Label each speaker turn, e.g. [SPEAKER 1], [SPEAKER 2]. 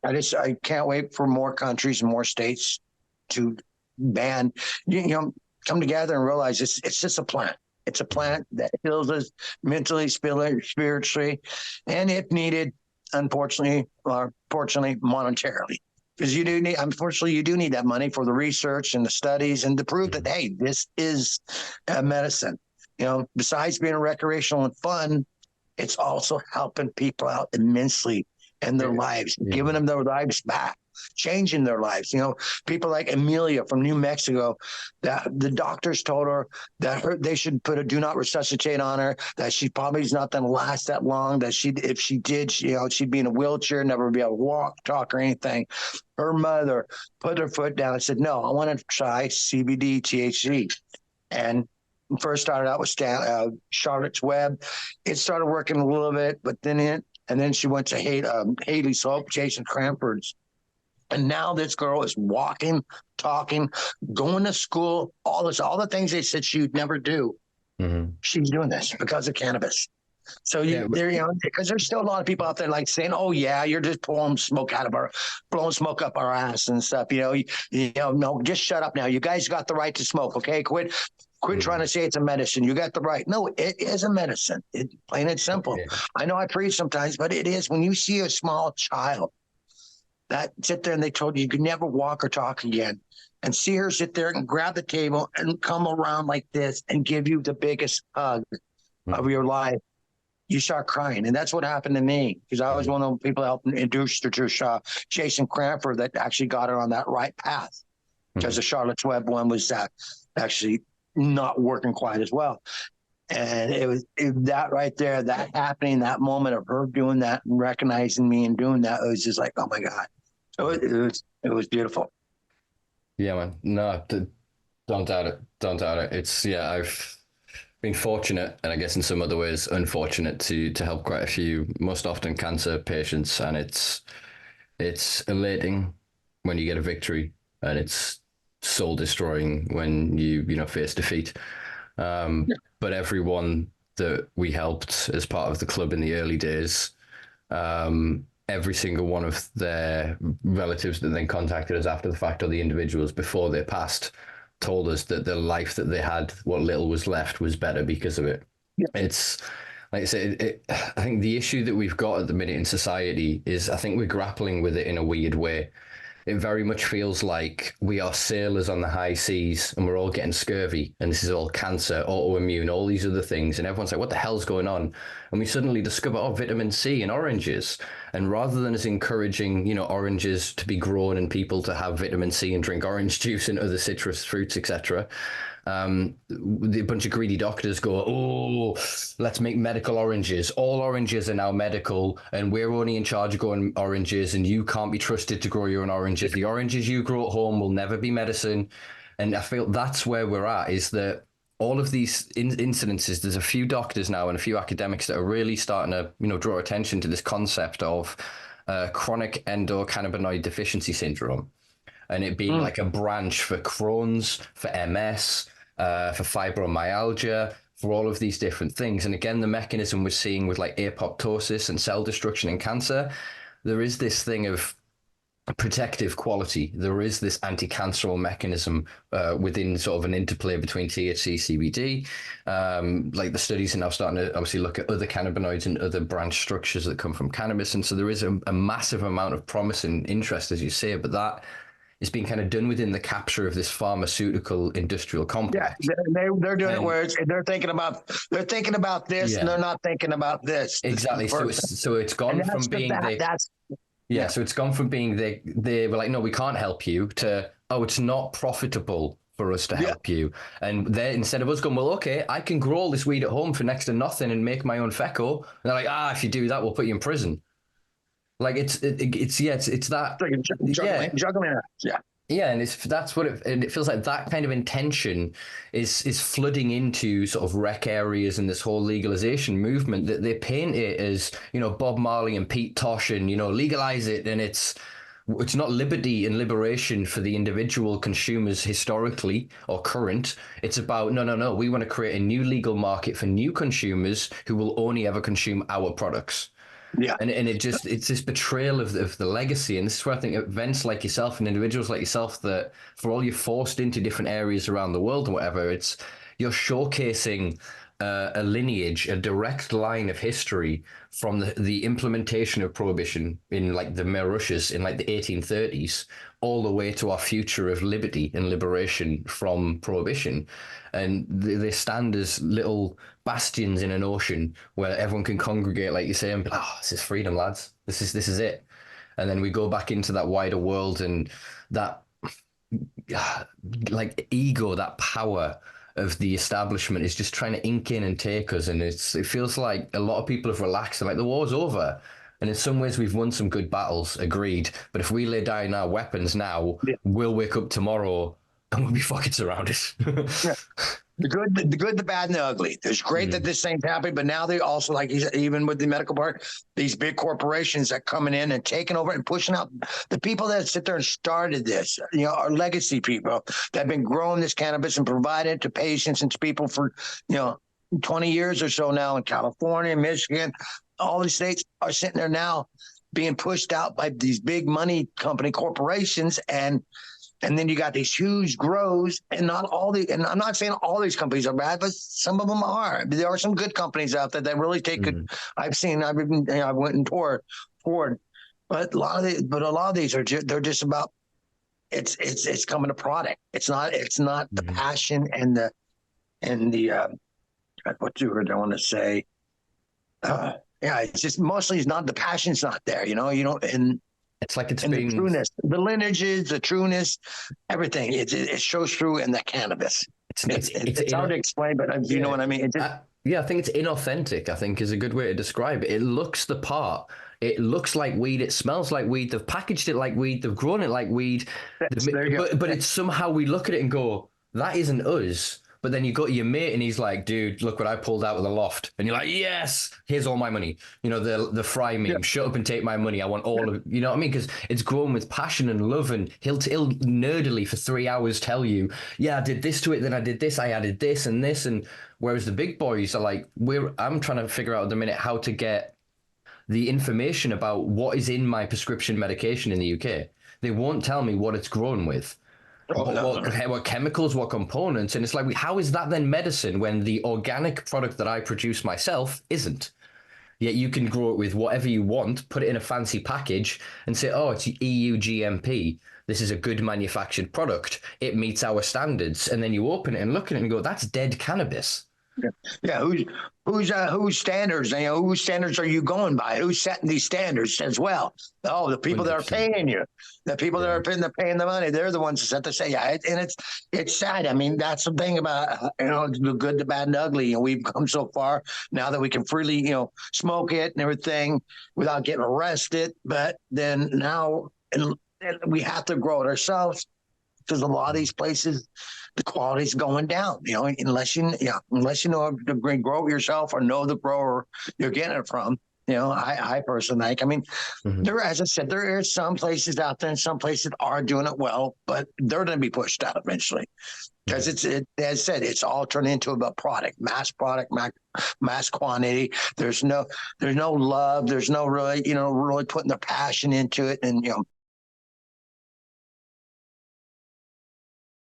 [SPEAKER 1] I can't wait for more countries and more states to ban, come together and realize it's just a plant. It's a plant that heals us mentally, spiritually, and if needed, unfortunately or fortunately, monetarily. Because unfortunately, you do need that money for the research and the studies and to prove that, hey, this is a medicine. Besides being recreational and fun, it's also helping people out immensely in their lives, giving them their lives back, changing their lives. People like Amelia from New Mexico, that the doctors told her that they should put a do not resuscitate on her, that she probably is not going to last that long, that if she did, she'd be in a wheelchair, never be able to walk, talk, or anything. Her mother put her foot down and said, no, I want to try CBD, THC. And first started out with Charlotte's Web. It started working a little bit, but then she went to Haley Slope, Jason Cranford's. And now this girl is walking, talking, going to school, all the things they said she would never do. Mm-hmm. She's doing this because of cannabis. So because there's still a lot of people out there like saying, "Oh yeah, you're just blowing smoke up our ass and stuff." No, just shut up now. You guys got the right to smoke, okay? Quit trying to say it's a medicine. You got the right. No, it is a medicine. Plain and simple. Yeah. I know I preach sometimes, but it is. When you see a small child that sit there and they told you could never walk or talk again, and see her sit there and grab the table and come around like this and give you the biggest hug of your life, you start crying. And that's what happened to me, because I was one of the people that helped introduce her to Jason Cranford that actually got her on that right path, because the Charlotte's Web one was actually not working quite as well. And it was that right there, that happening, that moment of her doing that and recognizing me and doing that, it was just like, oh my God. It was beautiful.
[SPEAKER 2] Yeah, man. No, don't doubt it. Don't doubt it. I've been fortunate, and I guess in some other ways unfortunate, to help quite a few, most often cancer patients, and it's elating when you get a victory, and it's soul destroying when you face defeat. But everyone that we helped as part of the club in the early days, every single one of their relatives that then contacted us after the fact, or the individuals before they passed, told us that the life that they had, what little was left, was better because of it. Yeah. It's like I said, I think the issue that we've got at the minute in society is, I think we're grappling with it in a weird way. It very much feels like we are sailors on the high seas and we're all getting scurvy, and this is all cancer, autoimmune, all these other things. And everyone's like, what the hell's going on? And we suddenly discover, vitamin C in oranges. And rather than us encouraging, oranges to be grown and people to have vitamin C and drink orange juice and other citrus fruits, etc., a bunch of greedy doctors go, oh, let's make medical oranges. All oranges are now medical, and we're only in charge of growing oranges, and you can't be trusted to grow your own oranges. The oranges you grow at home will never be medicine. And I feel that's where we're at, is that all of these incidences, there's a few doctors now and a few academics that are really starting to, draw attention to this concept of chronic endocannabinoid deficiency syndrome. And it being like a branch for Crohn's, for MS, for fibromyalgia, for all of these different things. And again, the mechanism we're seeing with like apoptosis and cell destruction in cancer, there is this thing of protective quality. There is this anti-canceral mechanism within sort of an interplay between THC, CBD. Like the studies are now starting to obviously look at other cannabinoids and other branch structures that come from cannabis. And so there is a massive amount of promise and interest, as you say, but that is being kind of done within the capture of this pharmaceutical industrial complex.
[SPEAKER 1] Yeah, they're doing it where they're thinking about this, and they're not thinking about this.
[SPEAKER 2] Exactly. So it's gone from being so it's gone from being they were like, no, we can't help you, to, oh, it's not profitable for us to help you. And then instead of us going, well, okay, I can grow all this weed at home for next to nothing and make my own feco. And they're like, if you do that, we'll put you in prison. Like it's that
[SPEAKER 1] juggling.
[SPEAKER 2] Yeah, and it feels like that kind of intention is flooding into sort of rec areas and this whole legalization movement, that they paint it as, Bob Marley and Pete Tosh and, legalize it, and it's not liberty and liberation for the individual consumers historically or current. It's about, no, we want to create a new legal market for new consumers who will only ever consume our products.
[SPEAKER 1] Yeah.
[SPEAKER 2] And it's this betrayal of the legacy. And this is where I think events like yourself and individuals like yourself, that for all you're forced into different areas around the world and whatever, you're showcasing a lineage, a direct line of history from the implementation of prohibition in like the Mauritius in like the 1830s, all the way to our future of liberty and liberation from prohibition. And they stand as little bastions in an ocean where everyone can congregate, like you say, and be like, oh, this is freedom, lads. This is it. And then we go back into that wider world, and that like ego, that power of the establishment is just trying to ink in and take us. And it feels like a lot of people have relaxed and like the war's over. And in some ways we've won some good battles, agreed. But if we lay down our weapons now, we'll wake up tomorrow and we'll be fucking surrounded.
[SPEAKER 1] Yeah. The good, the bad, and the ugly. It's great that this thing's happening, but now they also, like you said, even with the medical part, these big corporations that coming in and taking over and pushing out the people that sit there and started this, our legacy people that have been growing this cannabis and providing it to patients and to people for, 20 years or so now in California, Michigan, all these states are sitting there now being pushed out by these big money company corporations. And then you got these huge grows, and and I'm not saying all these companies are bad, but some of them are. There are some good companies out there that really take good. I went and toured, but a lot of these they're just about, it's coming to product. It's not the passion and the what you heard I want to say. It's just mostly it's not the passion's not there. And
[SPEAKER 2] it's like it's
[SPEAKER 1] and
[SPEAKER 2] been
[SPEAKER 1] the trueness, the lineages, the trueness, everything. It shows through in the cannabis. It's hard to explain, but you know what I mean.
[SPEAKER 2] I think it's inauthentic, I think, is a good way to describe it. It looks the part. It looks like weed. It smells like weed. They've packaged it like weed. They've grown it like weed. But it's somehow we look at it and go, that isn't us. But then you go to your mate and he's like, dude, look what I pulled out of the loft. And you're like, yes, here's all my money. The fry meme, shut up and take my money. I want all of it. You know what I mean? Because it's grown with passion and love. And he'll nerdily for 3 hours tell you, yeah, I did this to it. Then I did this. I added this and this. And whereas the big boys are like, I'm trying to figure out at the minute how to get the information about what is in my prescription medication in the UK. They won't tell me what it's grown with. What chemicals, what components, and it's like, how is that then medicine when the organic product that I produce myself isn't? Yet you can grow it with whatever you want, put it in a fancy package, and say, oh, it's EU GMP. This is a good manufactured product. It meets our standards, and then you open it and look at it and go, that's dead cannabis.
[SPEAKER 1] Yeah, whose standards? Whose standards are you going by? Who's setting these standards as well? Oh, the people 100%. That are paying you, the people that are paying the money, they're the ones that set to say, and it's sad. I mean, that's the thing about the good, the bad, and the ugly. And we've come so far now that we can freely smoke it and everything without getting arrested. But then now, and we have to grow it ourselves because a lot of these places, the quality's going down, unless you know how to grow it yourself or know the grower you're getting it from. I personally think, there, as I said, there are some places out there and some places are doing it well, but they're going to be pushed out eventually because as I said, it's all turned into a product, mass quantity. There's no love. There's no really, really putting the passion into it. And,